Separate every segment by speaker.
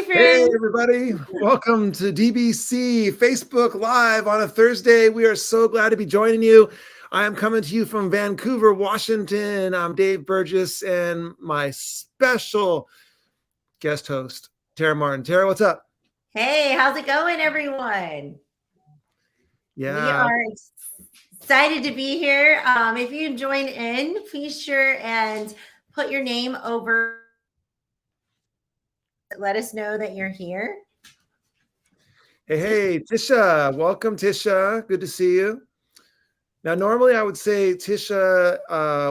Speaker 1: Hey,
Speaker 2: Hey,
Speaker 1: friends.
Speaker 2: everybody. Welcome to DBC Facebook Live on a Thursday. We are so glad to be joining you. I am coming to you from Vancouver, Washington. I'm Dave Burgess and my special guest host, Tara Martin. Tara, what's up?
Speaker 1: Hey, how's it going, everyone? We
Speaker 2: Yeah.
Speaker 1: are excited to be here. If you join in, please sure and put your name over. Let us know that you're here.
Speaker 2: Hey, Tisha. Welcome, Tisha. Good to see you. Now, normally I would say, Tisha,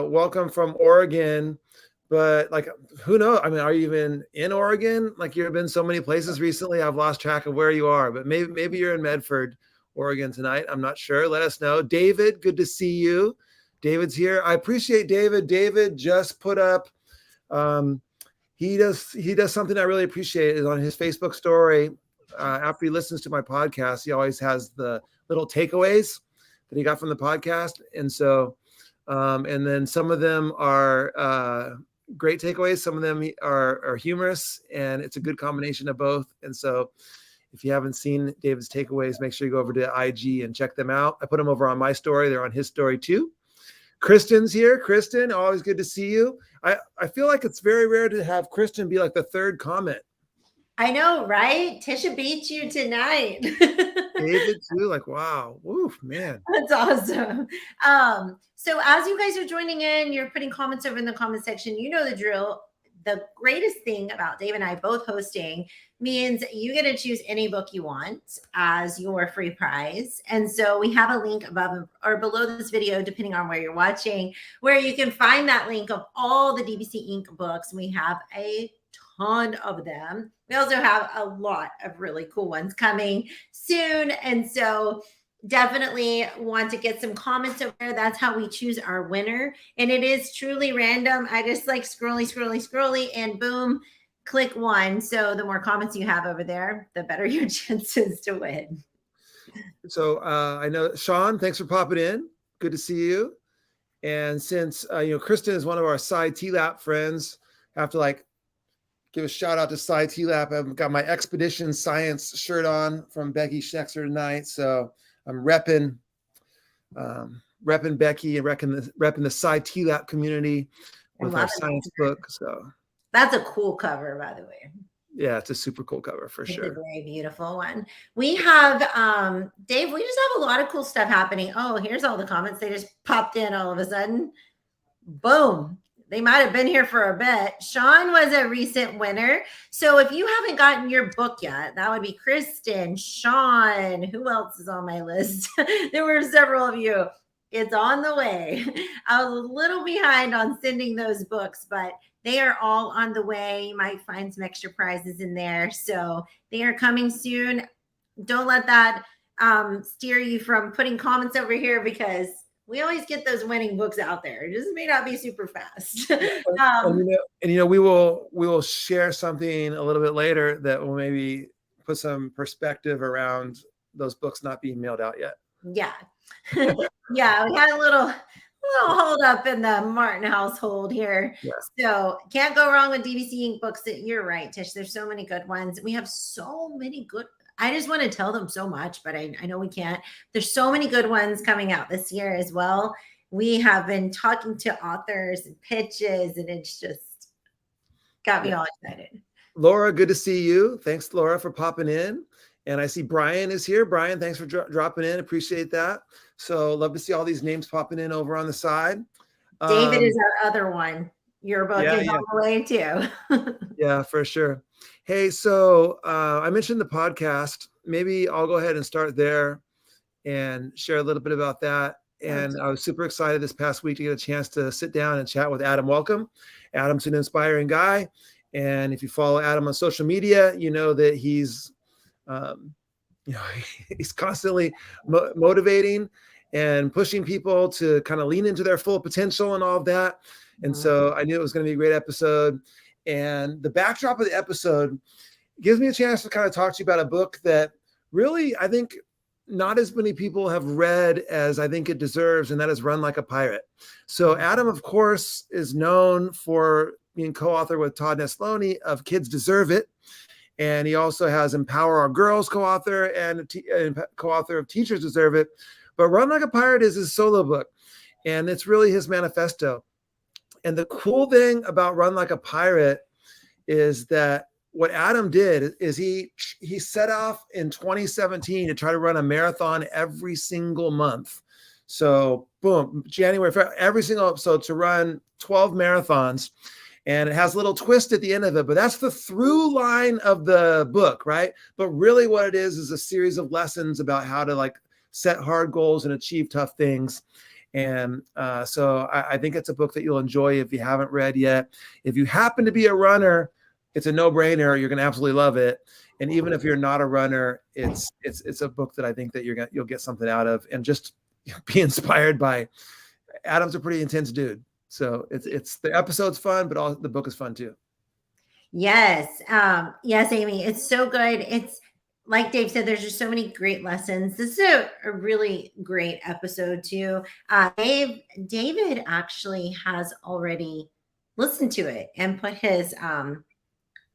Speaker 2: welcome from Oregon, but like, who knows? I mean, are you even in Oregon? Like, you've been so many places recently, I've lost track of where you are, but maybe you're in Medford, Oregon tonight. I'm not sure. Let us know. David, good to see you. David's here. I appreciate David. David just put up, um, he does something I really appreciate is on his Facebook story. After he listens to my podcast, he always has the little takeaways that he got from the podcast. And so, and then some of them are great takeaways. Some of them are humorous, and it's a good combination of both. And so if you haven't seen David's takeaways, make sure you go over to IG and check them out. I put them over on my story. They're on his story too. Kristen's here. Kristen, always good to see you. I feel like it's very rare to have Kristen be like the third comment.
Speaker 1: I know, right? Tisha beat you tonight.
Speaker 2: David too, like, wow. Woof, man.
Speaker 1: That's awesome. So as you guys are joining in, you're putting comments over in the comment section. You know the drill. The greatest thing about Dave and I both hosting means you get to choose any book you want as your free prize. And so we have a link above or below this video, depending on where you're watching, where you can find that link of all the DBC Inc. books. We have a ton of them. We also have a lot of really cool ones coming soon. And so definitely want to get some comments over there. That's how we choose our winner. And it is truly random. I just like scrolly, and boom, click one. So the more comments you have over there, the better your chances to win.
Speaker 2: So I know, Sean, thanks for popping in. Good to see you. And since, Kristen is one of our Sci T-Lap friends, I have to like give a shout out to Sci T-Lap. I've got my Expedition Science shirt on from Becky Schexer tonight. So I'm repping Becky and repping the Sci T-Lap community with our science book. So
Speaker 1: that's a cool cover, by the way.
Speaker 2: Yeah, it's a super cool cover for sure.
Speaker 1: It's a very beautiful one. We have Dave, we just have a lot of cool stuff happening. Oh, here's all the comments. They just popped in all of a sudden. Boom. They might have been here for a bit. Sean was a recent winner. So if you haven't gotten your book yet, that would be Kristen, Sean. Who else is on my list? There were several of you. It's on the way. I was a little behind on sending those books, but they are all on the way. You might find some extra prizes in there. So they are coming soon. Don't let that steer you from putting comments over here, because we always get those winning books out there. It just may not be super fast.
Speaker 2: We will share something a little bit later that will maybe put some perspective around those books not being mailed out yet.
Speaker 1: Yeah. Yeah, we had a little hold up in the Martin household here. Yeah. So can't go wrong with DBC Inc. books. You're right, Tish. There's so many good ones. We have so many good. I just want to tell them so much, but I know we can't. There's so many good ones coming out this year as well. We have been talking to authors and pitches, and it's just got me all excited.
Speaker 2: Laura, good to see you. Thanks, Laura, for popping in. And I see Brian is here. Brian, thanks for dropping in. Appreciate that. So love to see all these names popping in over on the side.
Speaker 1: David is our other one. Your book is on the way too.
Speaker 2: Yeah, for sure. Hey, so I mentioned the podcast. Maybe I'll go ahead and start there and share a little bit about that. And I was super excited this past week to get a chance to sit down and chat with Adam Welcome. Adam's an inspiring guy. And if you follow Adam on social media, you know that he's constantly motivating and pushing people to kind of lean into their full potential and all of that. And so I knew it was going to be a great episode. And the backdrop of the episode gives me a chance to kind of talk to you about a book that really, I think, not as many people have read as I think it deserves, and that is Run Like a Pirate. So Adam, of course, is known for being co-author with Todd Nesloney of Kids Deserve It. And he also has Empower Our Girls co-author and co-author of Teachers Deserve It. But Run Like a Pirate is his solo book, and it's really his manifesto. And the cool thing about Run Like a Pirate is that what Adam did is he set off in 2017 to try to run a marathon every single month. So boom, January, February, every single episode to run 12 marathons. And it has a little twist at the end of it, but that's the through line of the book, right? But really what it is a series of lessons about how to like set hard goals and achieve tough things. And so I think it's a book that you'll enjoy if you haven't read yet. If you happen to be a runner, it's a no-brainer. You're going to absolutely love it. And even if you're not a runner, it's a book that I think that you'll get something out of and just be inspired by. Adam's a pretty intense dude. So it's the episode's fun, but all the book is fun too.
Speaker 1: Yes. Yes, Amy, it's so good. It's like Dave said, there's just so many great lessons. This is a really great episode too. David actually has already listened to it and put his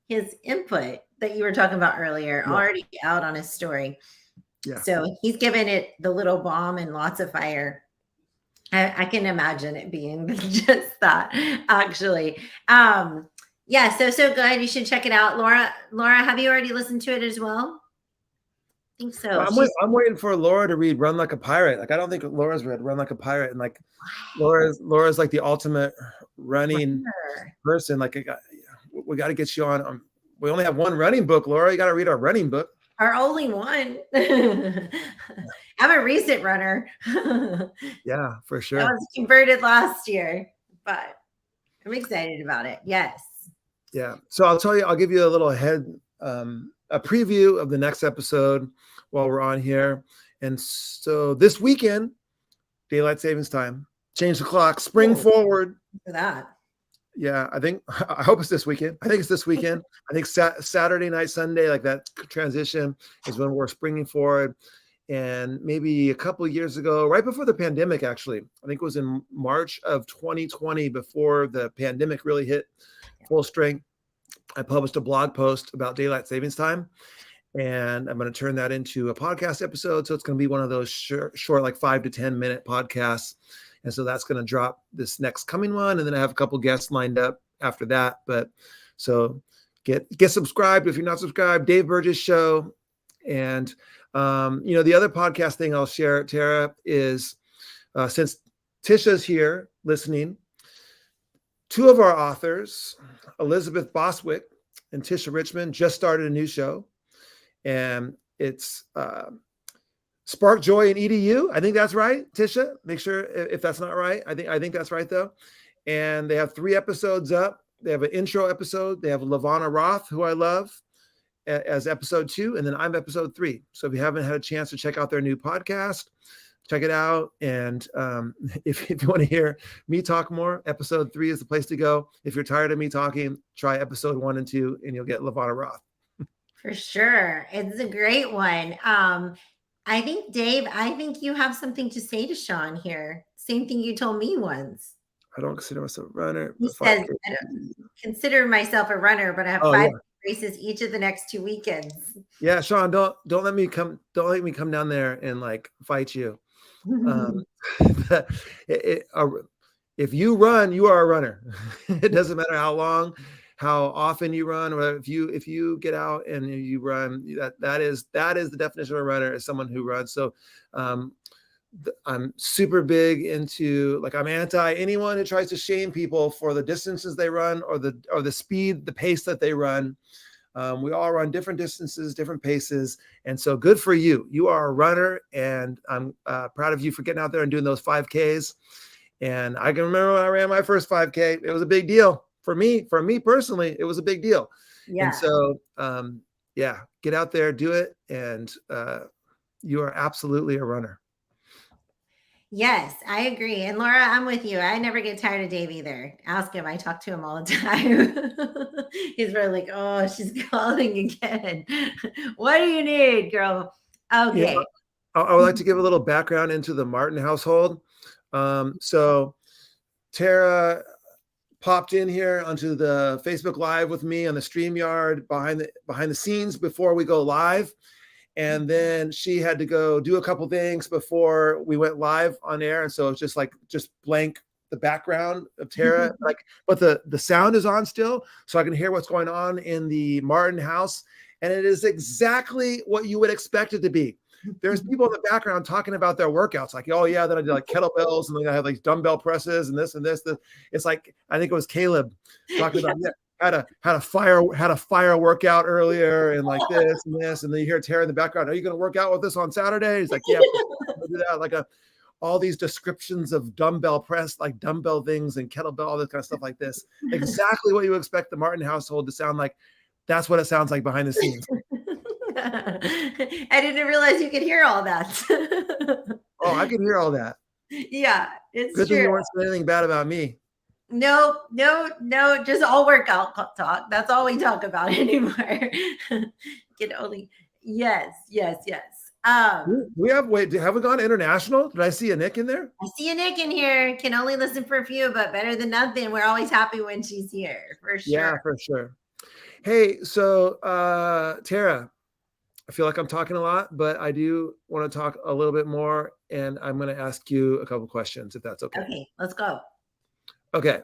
Speaker 1: input that you were talking about earlier already out on his story. Yeah. So he's given it the little bomb and lots of fire. I can imagine it being just that, actually. Yeah, so good. You should check it out. Laura, have you already listened to it as well? I think so.
Speaker 2: Well, I'm waiting for Laura to read Run Like a Pirate. Like, I don't think Laura's read Run Like a Pirate. And like Laura's like the ultimate running person. Like, we got to get you on. We only have one running book, Laura. You got to read our running book.
Speaker 1: Our only one. I'm a recent runner.
Speaker 2: Yeah, for sure.
Speaker 1: I was converted last year, but I'm excited about it. Yes.
Speaker 2: Yeah. So I'll give you a little a preview of the next episode while we're on here. And so this weekend, daylight savings time, change the clock, spring forward.
Speaker 1: For that.
Speaker 2: Yeah, I hope it's this weekend. I think it's this weekend. I think Saturday night, Sunday, like that transition is when we're springing forward. And maybe a couple of years ago, right before the pandemic, actually, I think it was in March of 2020, before the pandemic really hit full strength, I published a blog post about daylight savings time. And I'm going to turn that into a podcast episode. So it's going to be one of those short, like 5 to 10 minute podcasts. And so that's going to drop this next coming one. And then I have a couple guests lined up after that. But so get subscribed if you're not subscribed. Dave Burgess Show. And, the other podcast thing I'll share, Tara, is since Tisha's here listening, two of our authors, Elizabeth Boswick and Tisha Richmond, just started a new show. And it's Spark Joy and EDU. I think that's right, Tisha. Make sure if that's not right. I think that's right though. And they have 3 episodes up. They have an intro episode. They have Lavana Roth, who I love, as episode 2, and then I'm episode 3. So if you haven't had a chance to check out their new podcast, check it out. And if you want to hear me talk more, episode 3 is the place to go. If you're tired of me talking, try episode 1 and 2, and you'll get Lavana Roth.
Speaker 1: For sure. It's a great one. I think, Dave, you have something to say to Sean here. Same thing you told me once.
Speaker 2: I don't consider myself a runner.
Speaker 1: He says, I don't consider myself a runner, but I have 5 races each of the next 2 weekends. Yeah,
Speaker 2: Sean, don't let me come down there and like fight you. If you run, you are a runner. It doesn't matter how long, how often you run, or if you get out and you run, that is the definition of a runner, is someone who runs. So I'm super big into, like, I'm anti anyone who tries to shame people for the distances they run or the speed, the pace that they run. We all run different distances, different paces. And so good for you. You are a runner, and I'm proud of you for getting out there and doing those 5Ks. And I can remember when I ran my first 5K, it was a big deal for me personally. It was a big deal. Yeah. And so, get out there, do it. And you are absolutely a runner.
Speaker 1: Yes, I agree. And Laura, I'm with you. I never get tired of Dave either. Ask him. I talk to him all the time. He's really like, oh, she's calling again. What do you need, girl? Okay.
Speaker 2: Yeah, I would like to give a little background into the Martin household. So Tara popped in here onto the Facebook Live with me on the StreamYard behind the scenes before we go live. And then she had to go do a couple things before we went live on air. And so it's just blank the background of Tara, but the sound is on still, so I can hear what's going on in the Martin house. And it is exactly what you would expect it to be. There's people in the background talking about their workouts, like, oh yeah, then I did like kettlebells, and then I had like dumbbell presses and this and this. It's like, I think it was Caleb talking about had a fire workout earlier, and like this and this, and then you hear Tara in the background. Are you going to work out with this on Saturday? He's like, yeah, we'll do that. Like all these descriptions of dumbbell press, like dumbbell things and kettlebell, all this kind of stuff like this. Exactly what you expect the Martin household to sound like. That's what it sounds like behind the scenes.
Speaker 1: I didn't realize you could hear all that.
Speaker 2: Oh, I can hear all that.
Speaker 1: Yeah, it's
Speaker 2: good
Speaker 1: true.
Speaker 2: thing you weren't saying anything bad about me.
Speaker 1: No, just all workout talk. That's all we talk about anymore. Can only yes.
Speaker 2: Have we gone international? Did I see a Nick in there?
Speaker 1: I see a Nick in here. Can only listen for a few, but better than nothing. We're always happy when she's here, for sure.
Speaker 2: Yeah, for sure. Hey, so Tara, I feel like I'm talking a lot, but I do want to talk a little bit more, and I'm going to ask you a couple questions, if that's okay.
Speaker 1: Okay, let's go.
Speaker 2: Okay.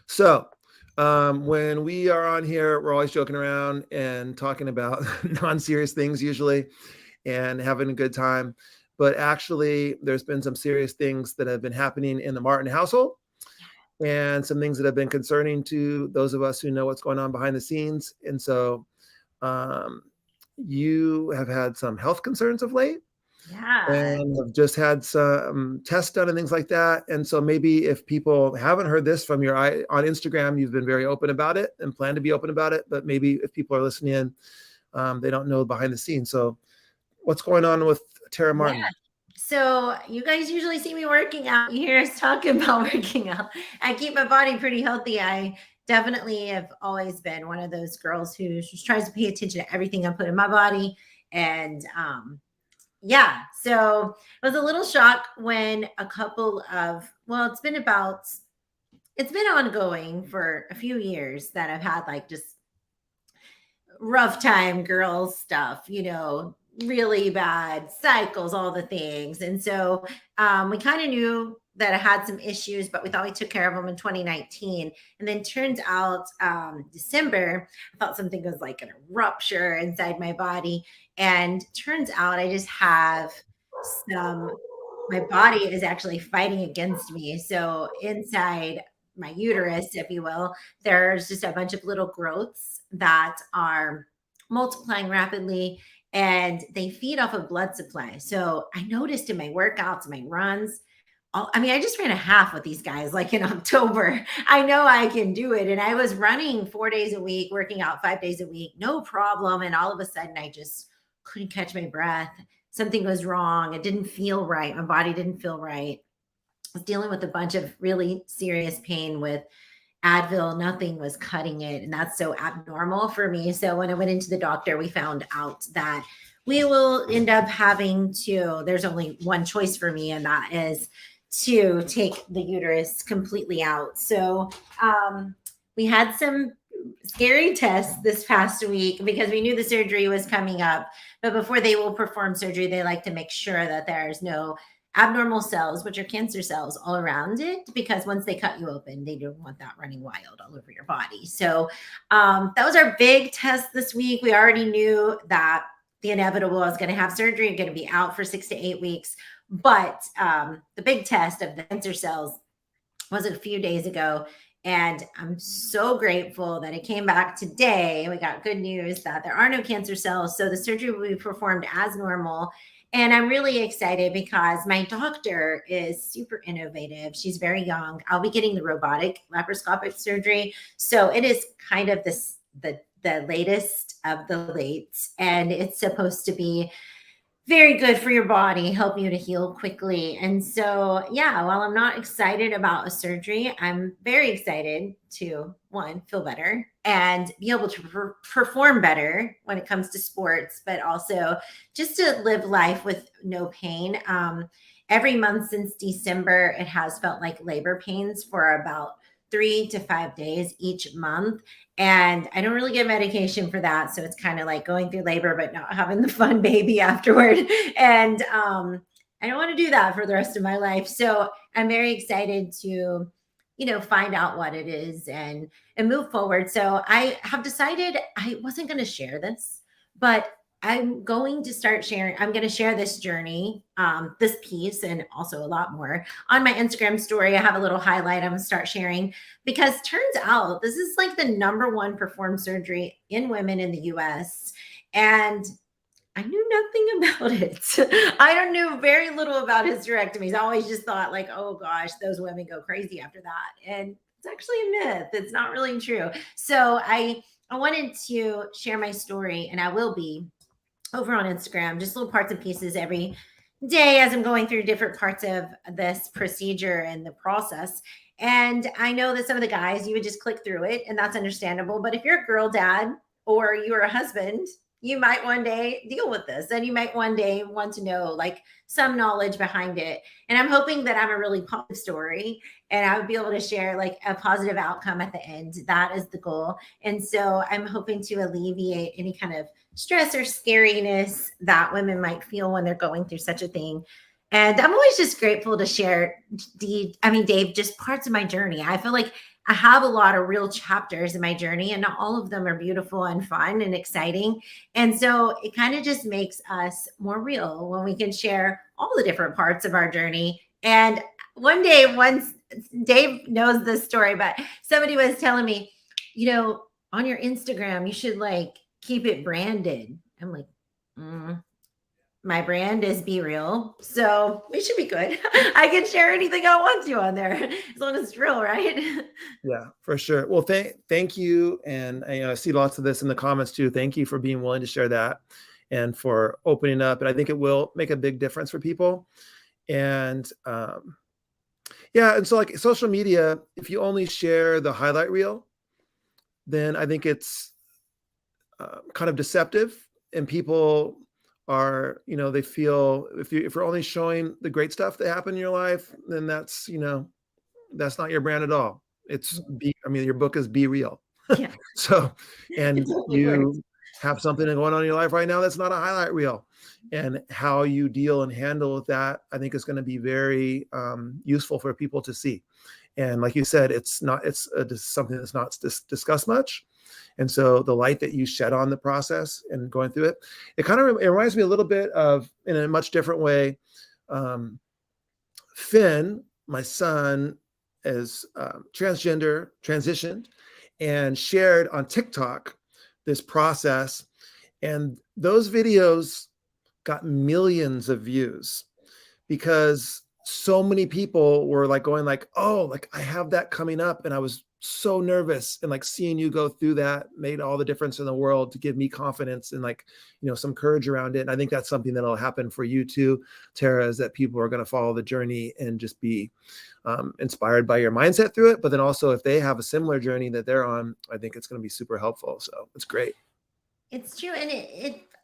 Speaker 2: So when we are on here, we're always joking around and talking about non-serious things usually and having a good time. But actually, there's been some serious things that have been happening in the Martin household, and some things that have been concerning to those of us who know what's going on behind the scenes. And so you have had some health concerns of late.
Speaker 1: Yeah.
Speaker 2: And have just had some tests done and things like that. And so maybe if people haven't heard this from your on Instagram, you've been very open about it and plan to be open about it. But maybe if people are listening in, they don't know behind the scenes. So what's going on with Tara Martin?
Speaker 1: Yeah. So you guys usually see me working out. You hear us talking about working out. I keep my body pretty healthy. I definitely have always been one of those girls who just tries to pay attention to everything I put in my body. And yeah, so it was a little shock when it's been ongoing for a few years that I've had like just rough time girl stuff, really bad cycles, all the things. And so we kind of knew that I had some issues, but we thought we took care of them in 2019. And then turns out December, I thought something was like going to rupture inside my body. And turns out I just have my body is actually fighting against me. So inside my uterus, if you will, there's just a bunch of little growths that are multiplying rapidly, and they feed off of blood supply. So I noticed in my workouts, my runs, I just ran a half with these guys like in October. I know I can do it. And I was running 4 days a week, working out 5 days a week, no problem. And all of a sudden I just couldn't catch my breath. Something was wrong. It didn't feel right. My body didn't feel right. I was dealing with a bunch of really serious pain with Advil. Nothing was cutting it. And that's so abnormal for me. So when I went into the doctor, we found out that we will end up there's only one choice for me, and that is to take the uterus completely out. So we had some scary tests this past week because we knew the surgery was coming up. But before they will perform surgery, they like to make sure that there's no abnormal cells, which are cancer cells, all around it, because once they cut you open, they don't want that running wild all over your body. So that was our big test this week. We already knew that the inevitable is going to have surgery and going to be out for 6 to 8 weeks. But the big test of the cancer cells was a few days ago. And I'm so grateful that it came back today. We got good news that there are no cancer cells. So the surgery will be performed as normal. And I'm really excited because my doctor is super innovative. She's very young. I'll be getting the robotic laparoscopic surgery. So it is kind of the latest of the lates. And it's supposed to be very good for your body, help you to heal quickly. And so, yeah, while I'm not excited about a surgery, I'm very excited to, one, feel better and be able to perform better when it comes to sports, but also just to live life with no pain. Every month since December, it has felt like labor pains for about 3 to 5 days each month. And I don't really get medication for that. So it's kind of like going through labor, but not having the fun baby afterward. And I don't want to do that for the rest of my life. So I'm very excited to, find out what it is and move forward. So I have decided I wasn't going to share this, but I'm going to start sharing. I'm going to share this journey, this piece, and also a lot more on my Instagram story. I have a little highlight I'm going to start sharing because turns out this is like the #1 performed surgery in women in the US. And I knew nothing about it. I don't knew very little about hysterectomies. I always just thought like, oh gosh, those women go crazy after that. And it's actually a myth. It's not really true. So I wanted to share my story, and I will be over on Instagram, just little parts and pieces every day as I'm going through different parts of this procedure and the process. And I know that some of the guys, you would just click through it, and that's understandable. But if you're a girl dad or you're a husband, you might one day deal with this, and you might one day want to know like some knowledge behind it. And I'm hoping that I'm a really positive story and I would be able to share like a positive outcome at the end. That is the goal. And so I'm hoping to alleviate any kind of stress or scariness that women might feel when they're going through such a thing. And I'm always just grateful to share, Dave, just parts of my journey. I feel like I have a lot of real chapters in my journey, and not all of them are beautiful and fun and exciting. And so it kind of just makes us more real when we can share all the different parts of our journey. And one day, once Dave knows this story, but somebody was telling me, on your Instagram, you should like keep it branded. I'm like, my brand is Be Real. So we should be good. I can share anything I want to on there as long as it's real, right?
Speaker 2: Yeah, for sure. Well, thank you. And I see lots of this in the comments too. Thank you for being willing to share that and for opening up. And I think it will make a big difference for people. And yeah, and so like social media, if you only share the highlight reel, then I think it's kind of deceptive, and people are, they feel if you're only showing the great stuff that happened in your life, then that's not your brand at all. Your book is Be Real.
Speaker 1: Yeah.
Speaker 2: So, and you have something going on in your life right now that's not a highlight reel, and how you deal and handle with that, I think is going to be very useful for people to see. And like you said, it's something that's not discussed much. And so the light that you shed on the process and going through it, it reminds me a little bit of, in a much different way, Finn, my son, is transgender, transitioned, and shared on TikTok this process. And those videos got millions of views because so many people were like going like, oh, like I have that coming up. And I was so nervous, and like seeing you go through that made all the difference in the world to give me confidence and like, some courage around it. And I think that's something that'll happen for you too, Tara, is that people are going to follow the journey and just be inspired by your mindset through it. But then also if they have a similar journey that they're on, I think it's going to be super helpful. So it's great.
Speaker 1: It's true. And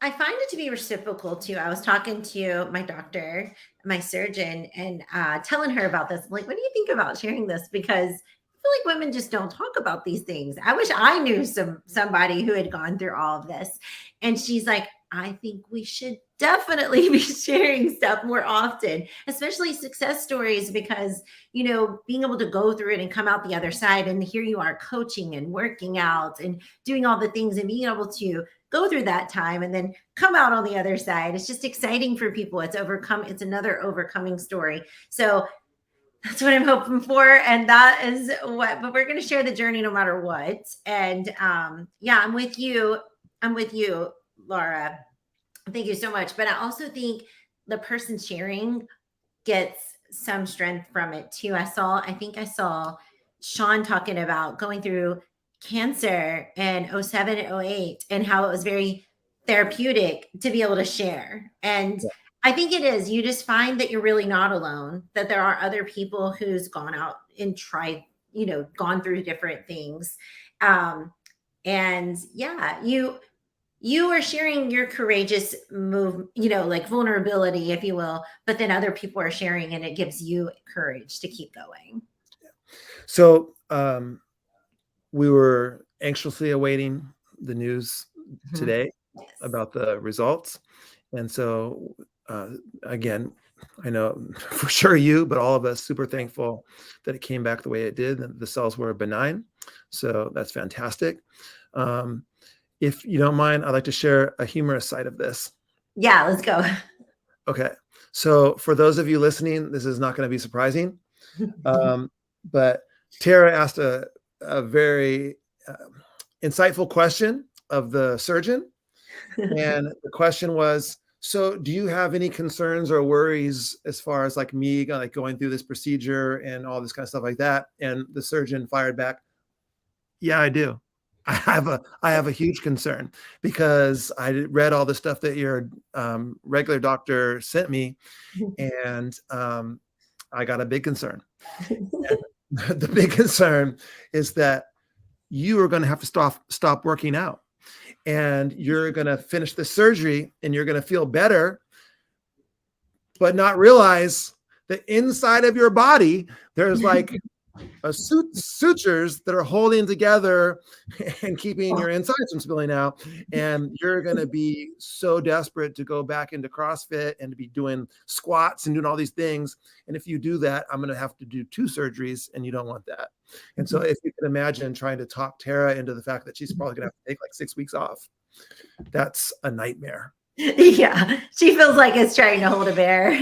Speaker 1: I find it to be reciprocal too. I was talking to my doctor, my surgeon, and telling her about this. I'm like, what do you think about sharing this? Because I feel like women just don't talk about these things. I wish I knew somebody who had gone through all of this. And she's like, I think we should definitely be sharing stuff more often, especially success stories, because, being able to go through it and come out the other side, and here you are coaching and working out and doing all the things and being able to go through that time and then come out on the other side. It's just exciting for people. It's another overcoming story. So that's what I'm hoping for. And but we're going to share the journey no matter what. And yeah, I'm with you, Laura. Thank you so much. But I also think the person sharing gets some strength from it too. I think I saw Sean talking about going through cancer in 07 and 08 and how it was very therapeutic to be able to share. And
Speaker 2: Yeah.
Speaker 1: I think it is. You just find that you're really not alone, that there are other people who's gone out and tried, gone through different things. And yeah, you are sharing your courageous move, like vulnerability, if you will, but then other people are sharing and it gives you courage to keep going.
Speaker 2: So we were anxiously awaiting the news today
Speaker 1: Yes.
Speaker 2: about the results. And so, again, I know for sure you, but all of us super thankful that it came back the way it did. And the cells were benign. So that's fantastic. If you don't mind, I'd like to share a humorous side of this.
Speaker 1: Yeah, let's go.
Speaker 2: Okay. So for those of you listening, this is not going to be surprising. But Tara asked a very insightful question of the surgeon. And the question was, so do you have any concerns or worries as far as like me like going through this procedure and all this kind of stuff like that? And the surgeon fired back, yeah, I do. I have a huge concern because I read all the stuff that your regular doctor sent me, and I got a big concern. The big concern is that you are going to have to stop working out, and you're going to finish the surgery and you're going to feel better, but not realize that inside of your body, there's like sutures that are holding together and keeping your insides from spilling out. And you're going to be so desperate to go back into CrossFit and to be doing squats and doing all these things. And if you do that, I'm going to have to do 2 surgeries, and you don't want that. And so if you can imagine trying to talk Tara into the fact that she's probably going to have to take like 6 weeks off, that's a nightmare.
Speaker 1: Yeah, she feels like it's trying to hold a bear.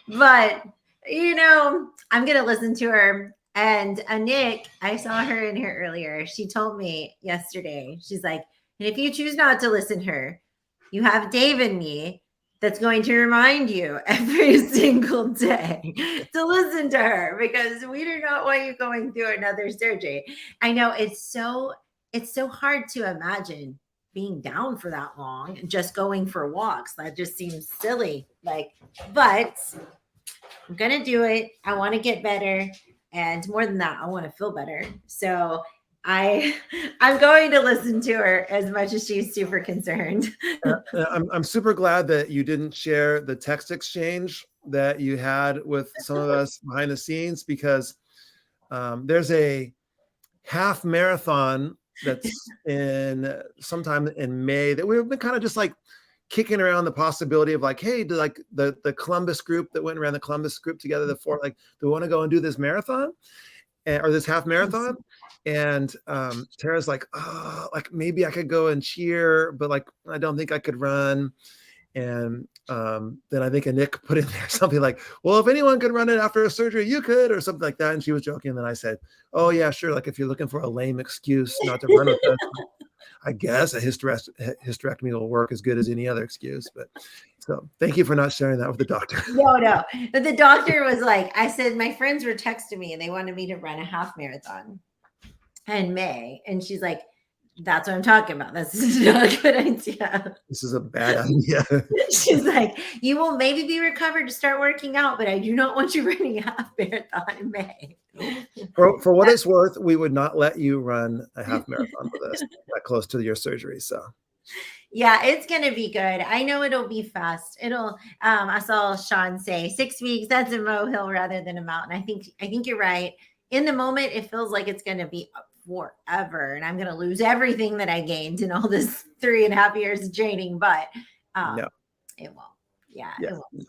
Speaker 1: But, I'm going to listen to her. And Nick, I saw her in here earlier. She told me yesterday, she's like, and if you choose not to listen to her, you have Dave and me that's going to remind you every single day to listen to her, because we do not want you going through another surgery. I know it's so hard to imagine being down for that long and just going for walks. That just seems silly. But I'm going to do it. I want to get better. And more than that, I want to feel better. So I'm going to listen to her as much as she's super concerned.
Speaker 2: I'm super glad that you didn't share the text exchange that you had with some of us behind the scenes, because there's a half marathon that's in sometime in May that we've been kind of just like kicking around the possibility of like, hey, do like the Columbus group that went around the Columbus group together, the 4, like, do we want to go and do this marathon or this half marathon? And Tara's like, oh, like maybe I could go and cheer, but like I don't think I could run. And then I think Nick put in there something like, well, if anyone could run it after a surgery, you could, or something like that. And she was joking. And then I said, oh yeah, sure. Like if you're looking for a lame excuse not to run with us, I guess a hysterectomy will work as good as any other excuse. But so thank you for not sharing that with the doctor.
Speaker 1: No. But the doctor was like, I said, my friends were texting me and they wanted me to run a half marathon in May. And she's like, that's what I'm talking about. This is not a good idea.
Speaker 2: This is a bad idea.
Speaker 1: She's like, you will maybe be recovered to start working out, but I do not want you running a half marathon in May.
Speaker 2: For what it's worth, we would not let you run a half marathon with us that close to your surgery. So
Speaker 1: yeah, it's going to be good. I know it'll be fast. I saw Sean say 6 weeks, that's a molehill rather than a mountain. I think you're right. In the moment, it feels like it's going to be forever, and I'm going to lose everything that I gained in all this 3.5 years of training, but
Speaker 2: no,
Speaker 1: it won't. Yeah. It won't be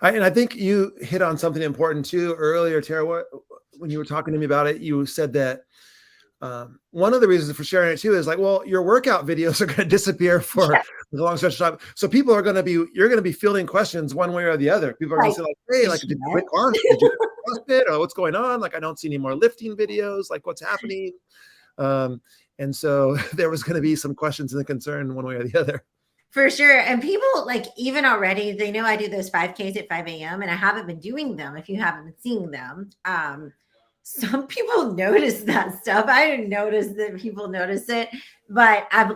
Speaker 2: and I think you hit on something important too earlier, Tara. When you were talking to me about it, you said that one of the reasons for sharing it too is like, well, your workout videos are going to disappear for a long stretch of time. So people are going to you're going to be fielding questions one way or the other. People are going to say like, hey, like, did you quit CrossFit? Or what's going on? Like, I don't see any more lifting videos. Like, what's happening? And so there was going to be some questions and concern one way or the other.
Speaker 1: For sure. And people like even already, they know I do those 5Ks at 5 a.m. and I haven't been doing them. If you haven't been seeing them, some people notice that stuff. I didn't notice that people notice it, but I've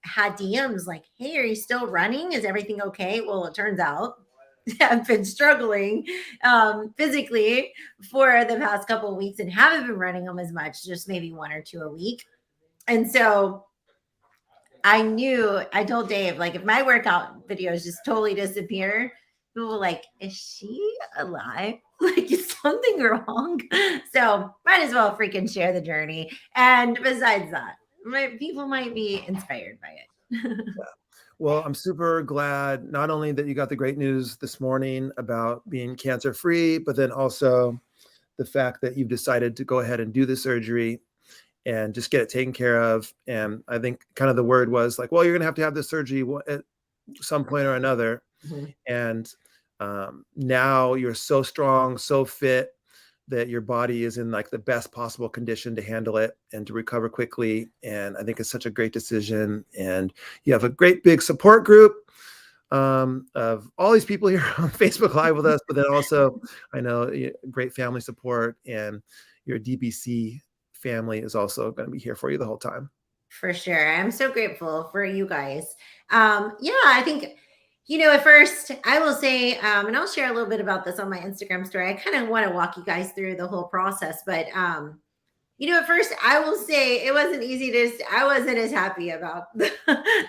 Speaker 1: had DMs like, hey, are you still running? Is everything okay? Well, it turns out I've been struggling physically for the past couple of weeks and haven't been running them as much, just maybe 1 or 2 a week. And so I told Dave, like, if my workout videos just totally disappear, people were like, is she alive? Like, is something wrong? So might as well freaking share the journey. And besides that, people might be inspired by it.
Speaker 2: Well, I'm super glad not only that you got the great news this morning about being cancer free, but then also the fact that you've decided to go ahead and do the surgery and just get it taken care of. And I think kind of the word was like, well, you're going to have this surgery at some point or another.
Speaker 1: Mhm.
Speaker 2: And now you're so strong, so fit that your body is in like the best possible condition to handle it and to recover quickly. And I think it's such a great decision. And you have a great big support group of all these people here on Facebook Live with us, but then also I know great family support, and your DBC family is also going to be here for you the whole time.
Speaker 1: For sure. I'm so grateful for you guys. Yeah, I think, at first I will say, and I'll share a little bit about this on my Instagram story. I kind of want to walk you guys through the whole process, but at first I will say it wasn't easy I wasn't as happy about the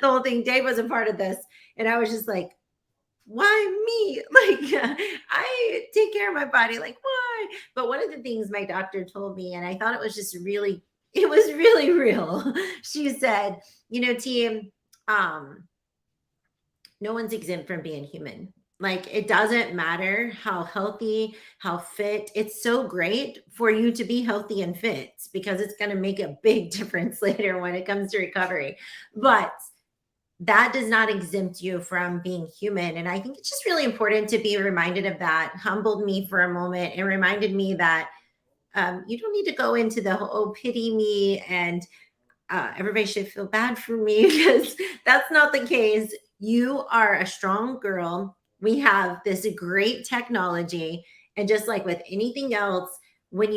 Speaker 1: whole thing. Dave was a part of this, and I was just like, why me? Like, I take care of my body. Like, why? But one of the things my doctor told me, and I thought it was it was really real. She said, team, no one's exempt from being human. Like, it doesn't matter how healthy, how fit. It's so great for you to be healthy and fit because it's going to make a big difference later when it comes to recovery. But that does not exempt you from being human. And I think it's just really important to be reminded of that. Humbled me for a moment and reminded me that you don't need to go into the whole pity me and everybody should feel bad for me, because that's not the case. You are a strong girl. We have this great technology. And just like with anything else, when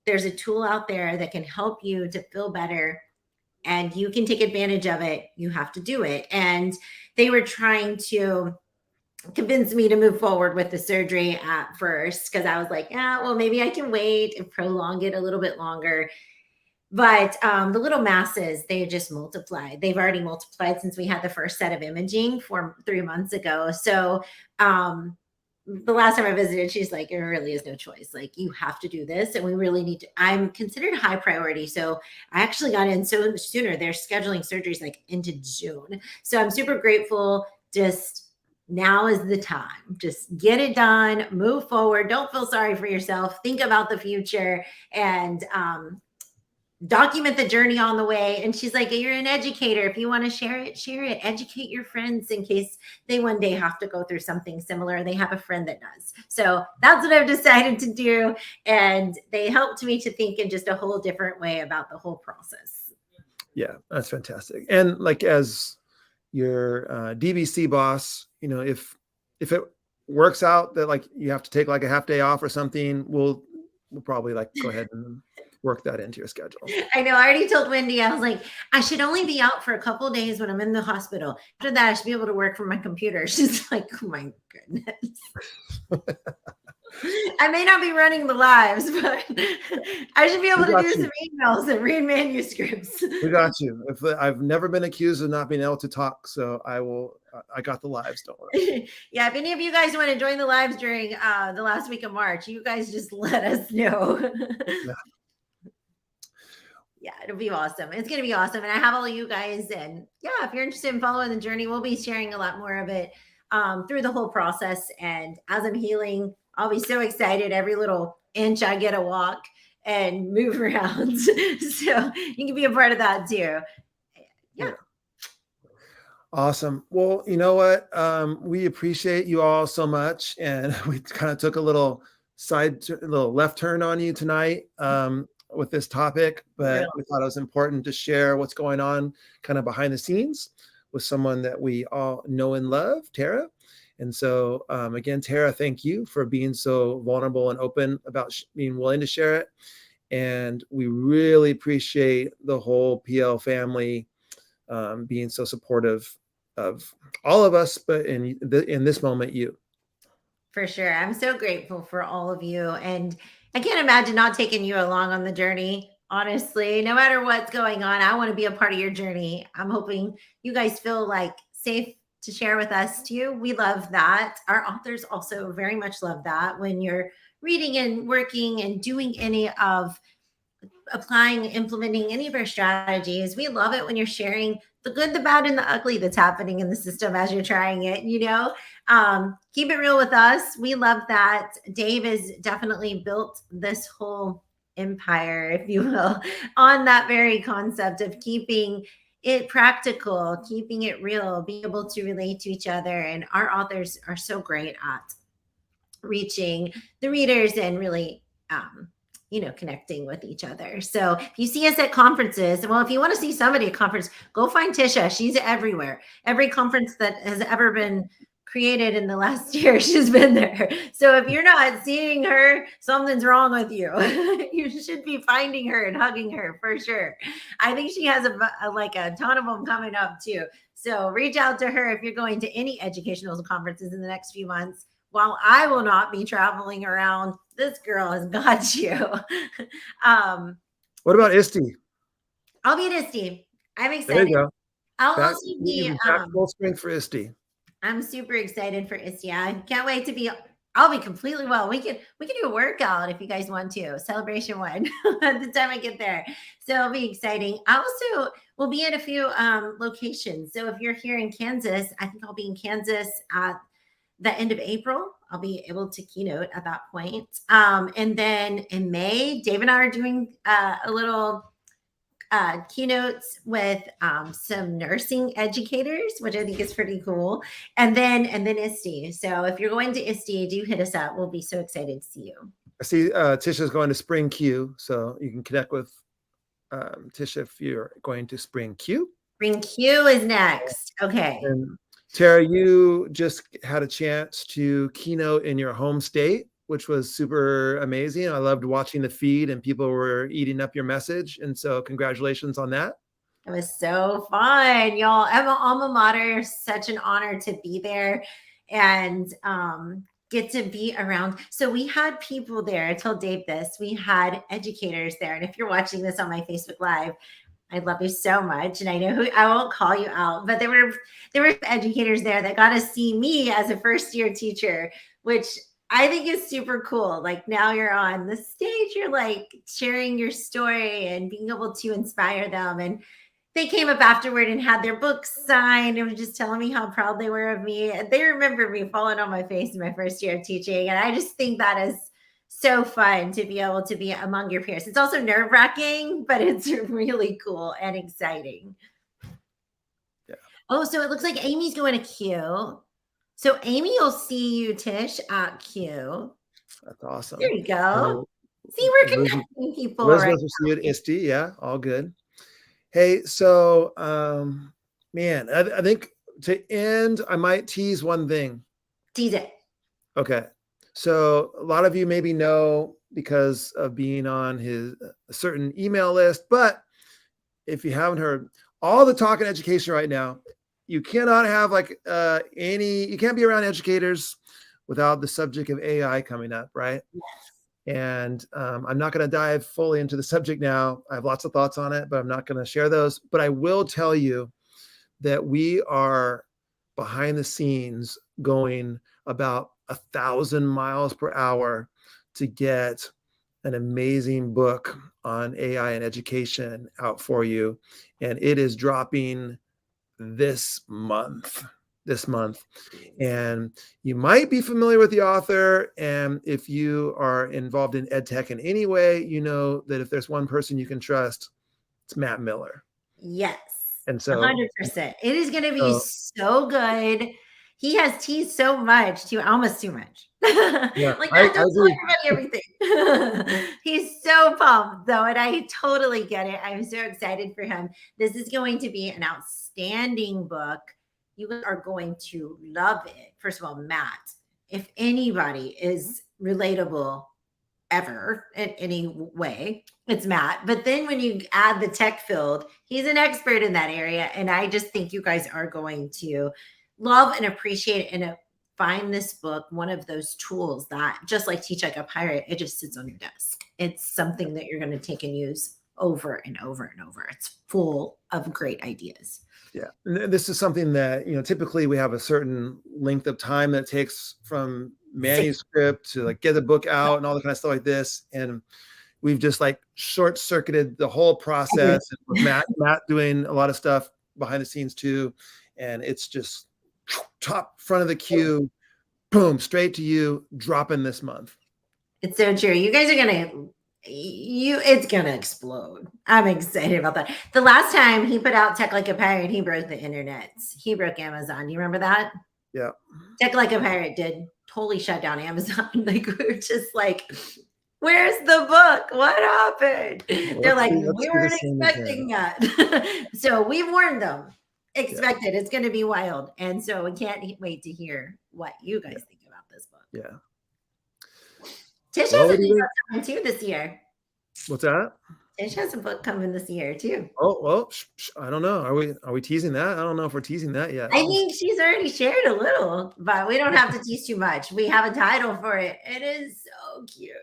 Speaker 1: there's a tool out there that can help you to feel better and you can take advantage of it, you have to do it. And they were trying to convince me to move forward with the surgery at first, because I was like, yeah, well, maybe I can wait and prolong it a little bit longer. But the little masses, they just multiplied. They've already multiplied since we had the first set of imaging 3 months ago. So the last time I visited, she's like, there really is no choice. Like, you have to do this. And we really need to. I'm considered high priority. So I actually got in so much sooner. They're scheduling surgeries like into June. So I'm super grateful. Just now is the time. Just get it done, move forward. Don't feel sorry for yourself. Think about the future, and document the journey on the way. And she's like, you're an educator. If you want to share it, educate your friends in case they one day have to go through something similar. They have a friend that does. So that's what I've decided to do. And they helped me to think in just a whole different way about the whole process.
Speaker 2: Yeah, that's fantastic. And like, as your DBC boss, if it works out that like you have to take like a half day off or something, we'll probably like go ahead and work that into your schedule.
Speaker 1: I know. I already told Wendy, I was like, I should only be out for a couple of days when I'm in the hospital. After that, I should be able to work from my computer. She's like, oh my goodness. I may not be running the lives, but I should be able to do some emails and read manuscripts.
Speaker 2: We got you. I've never been accused of not being able to talk, so I got the lives. Don't worry.
Speaker 1: Yeah, if any of you guys want to join the lives during the last week of March, you guys just let us know. Yeah, it'll be awesome. It's going to be awesome. And I have all of you guys. And yeah, if you're interested in following the journey, we'll be sharing a lot more of it through the whole process. And as I'm healing, I'll be so excited every little inch I get to walk and move around. So you can be a part of that too. Yeah.
Speaker 2: Awesome. Well, you know what? We appreciate you all so much. And we kind of took a little left turn on you tonight with this topic, but we thought it was important to share what's going on kind of behind the scenes with someone that we all know and love, Tara. And so again, Tara, thank you for being so vulnerable and open about being willing to share it. And we really appreciate the whole PL family being so supportive of all of us, but in this moment, you.
Speaker 1: For sure. I'm so grateful for all of you. And I can't imagine not taking you along on the journey. Honestly, no matter what's going on, I want to be a part of your journey. I'm hoping you guys feel like safe to share with us too. We love that. Our authors also very much love that when you're reading and working and doing any of applying, implementing any of our strategies. We love it when you're sharing the good, the bad, and the ugly that's happening in the system as you're trying it, keep it real with us. We love that. Dave has definitely built this whole empire, if you will, on that very concept of keeping it practical, keeping it real, being able to relate to each other. And our authors are so great at reaching the readers and really connecting with each other. So if you see us at conferences, well, if you want to see somebody at conference, go find Tisha. She's everywhere. Every conference that has ever been created in the last year, she's been there. So if you're not seeing her, something's wrong with you. You should be finding her and hugging her for sure. I think she has a ton of them coming up too. So reach out to her if you're going to any educational conferences in the next few months. While I will not be traveling around, this girl has got you.
Speaker 2: What about ISTE?
Speaker 1: I'll be at ISTE. I'm excited.
Speaker 2: There you go.
Speaker 1: I'll also be
Speaker 2: full strength for ISTE.
Speaker 1: I'm super excited for ISTE. I can't wait to be. I'll be completely well. We can do a workout if you guys want to. Celebration one at the time I get there. So it'll be exciting. I also will be at a few locations. So if you're here in Kansas, I think I'll be in Kansas at the end of April. I'll be able to keynote at that point. And then in May, Dave and I are doing a little keynotes with some nursing educators, which I think is pretty cool. And then ISTE. So if you're going to ISTE, do hit us up. We'll be so excited to see you.
Speaker 2: I see Tisha's going to Spring Q, so you can connect with Tisha if you're going to Spring Q.
Speaker 1: Spring Q is next. Okay.
Speaker 2: And Tara, you just had a chance to keynote in your home state, which was super amazing. I loved watching the feed and people were eating up your message. And so congratulations on that.
Speaker 1: It was so fun, y'all. Emma alma mater, such an honor to be there and get to be around. So we had people there. I told Dave this. We had educators there. And if you're watching this on my Facebook Live, I love you so much. And I know I won't call you out, but there were educators there that got to see me as a first year teacher, which I think is super cool. Like now you're on the stage, you're like sharing your story and being able to inspire them. And they came up afterward and had their books signed and were just telling me how proud they were of me. And they remember me falling on my face in my first year of teaching. And I just think that is so fun to be able to be among your peers. It's also nerve-wracking, but it's really cool and exciting.
Speaker 2: Yeah.
Speaker 1: Oh, so it looks like Amy's going to Q. So Amy will see you, Tish, at Q.
Speaker 2: That's awesome.
Speaker 1: There you go. See, we're connecting people.
Speaker 2: Elizabeth will see you at ISTE. Yeah, all good. Hey, so man, I think to end, I might tease one thing.
Speaker 1: Tease it.
Speaker 2: Okay. So a lot of you maybe know because of being on his a certain email list, but if you haven't heard, all the talk in education right now, you cannot have you can't be around educators without the subject of AI coming up, right?
Speaker 1: Yes.
Speaker 2: And I'm not going to dive fully into the subject now. I have lots of thoughts on it, but I'm not going to share those. But I will tell you that we are behind the scenes going about 1,000 miles per hour to get an amazing book on AI and education out for you. And it is dropping this month. And you might be familiar with the author. And if you are involved in ed tech in any way, you know that if there's one person you can trust, it's Matt Miller.
Speaker 1: Yes.
Speaker 2: And so
Speaker 1: 100%. It is going to be so good. He has teased so much, almost too much.
Speaker 2: Yeah,
Speaker 1: I don't tell everybody everything. He's so pumped, though, and I totally get it. I'm so excited for him. This is going to be an outstanding book. You are going to love it. First of all, Matt, if anybody is relatable ever in any way, it's Matt. But then when you add the tech field, he's an expert in that area. And I just think you guys are going to love and appreciate and find this book one of those tools that, just like Teach Like a Pirate, it just sits on your desk. It's something that you're going to take and use over and over and over. It's full of great ideas.
Speaker 2: Yeah. And this is something that, typically we have a certain length of time that it takes from manuscript to like get the book out and all the kind of stuff like this. And we've just like short circuited the whole process with Matt doing a lot of stuff behind the scenes too. And it's just top front of the queue, boom, straight to you, dropping this month.
Speaker 1: It's so true. You guys are it's gonna explode. I'm excited about that. The last time he put out Tech Like a Pirate, he broke the internet. He broke Amazon. You remember that?
Speaker 2: Yeah.
Speaker 1: Tech Like a Pirate did totally shut down Amazon. Like, we're just like, where's the book? What happened? They're like, we weren't expecting that. So we warned them. Expect it. It's going to be wild. And so we can't wait to hear what you guys think about this book.
Speaker 2: Yeah.
Speaker 1: Tish has a new book coming too this year.
Speaker 2: What's that?
Speaker 1: Tish has a book coming this year too.
Speaker 2: Oh, well, I don't know. Are we teasing that? I don't know if we're teasing that yet.
Speaker 1: I think she's already shared a little, but we don't have to tease too much. We have a title for it. It is so cute.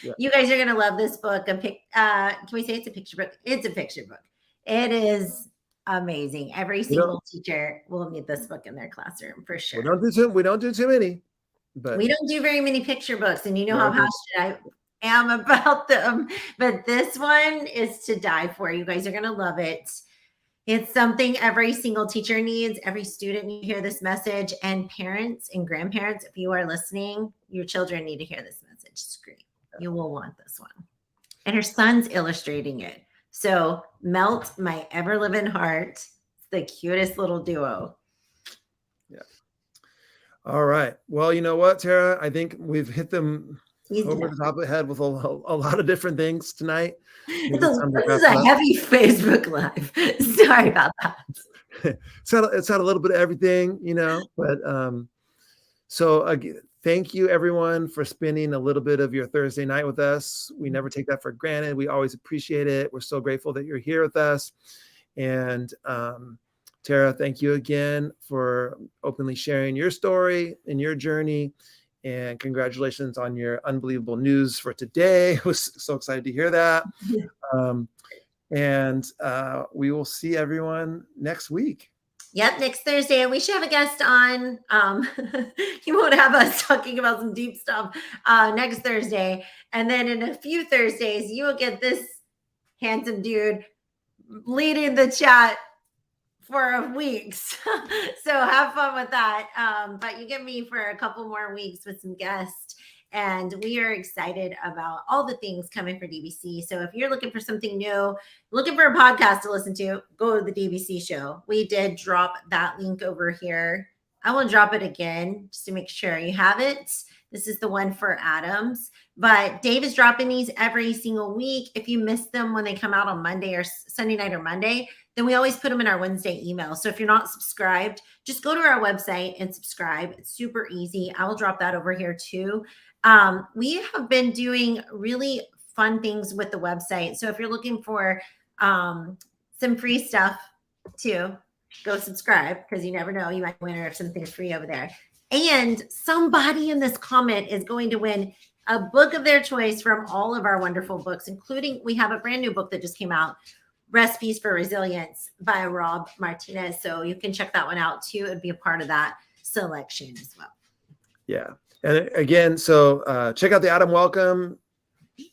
Speaker 1: Yeah. You guys are going to love this book. Can we say it's a picture book? It's a picture book. It is amazing. Every single teacher will need this book in their classroom for sure.
Speaker 2: We don't do too many. But
Speaker 1: we don't do very many picture books, and you know how passionate I am about them. But this one is to die for. You guys are going to love it. It's something every single teacher needs. Every student needs to hear this message. And parents and grandparents, if you are listening, your children need to hear this message. Scream. You will want this one. And her son's illustrating it. So melt my ever-living heart. It's the cutest little duo.
Speaker 2: Yeah. All right. Well, you know what, Tara? I think we've hit them over the top of the head with a lot of different things tonight.
Speaker 1: This is a heavy Facebook Live. Sorry about that.
Speaker 2: It's had a little bit of everything, but so again, thank you everyone for spending a little bit of your Thursday night with us. We never take that for granted. We always appreciate it. We're so grateful that you're here with us. And Tara, thank you again for openly sharing your story and your journey. And congratulations on your unbelievable news for today. I was so excited to hear that. And we will see everyone next week.
Speaker 1: Yep, next Thursday. And we should have a guest on. You won't have us talking about some deep stuff next Thursday. And then in a few Thursdays, you will get this handsome dude leading the chat for weeks. So have fun with that. But you get me for a couple more weeks with some guests. And we are excited about all the things coming for DBC. So if you're looking for something new, looking for a podcast to listen to, go to the DBC show. We did drop that link over here. I will drop it again just to make sure you have it. This is the one for Adams. But Dave is dropping these every single week. If you miss them when they come out on Monday or Sunday night or Monday, then we always put them in our Wednesday email. So if you're not subscribed, just go to our website and subscribe. It's super easy. I will drop that over here too. We have been doing really fun things with the website. So if you're looking for some free stuff too, go subscribe, because you never know, you might win or something's free over there. And somebody in this comment is going to win a book of their choice from all of our wonderful books, including we have a brand new book that just came out, Recipes for Resilience by Rob Martinez. So you can check that one out too. It'd be a part of that selection as well.
Speaker 2: Yeah. And again, so check out the Adam Welcome,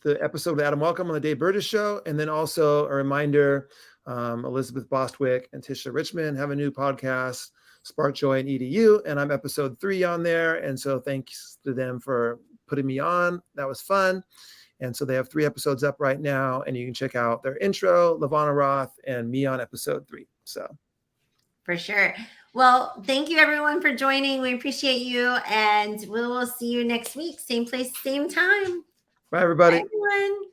Speaker 2: the episode of Adam Welcome on the Dave Burgess Show. And then also a reminder, Elizabeth Bostwick and Tisha Richmond have a new podcast, Spark Joy and EDU. And I'm episode 3 on there. And so thanks to them for putting me on. That was fun. And so they have 3 episodes up right now. And you can check out their intro, LaVonna Roth, and me on episode 3. So
Speaker 1: for sure. Well, thank you everyone for joining. We appreciate you. And we will see you next week. Same place, same time.
Speaker 2: Bye, everybody.
Speaker 1: Bye, everyone.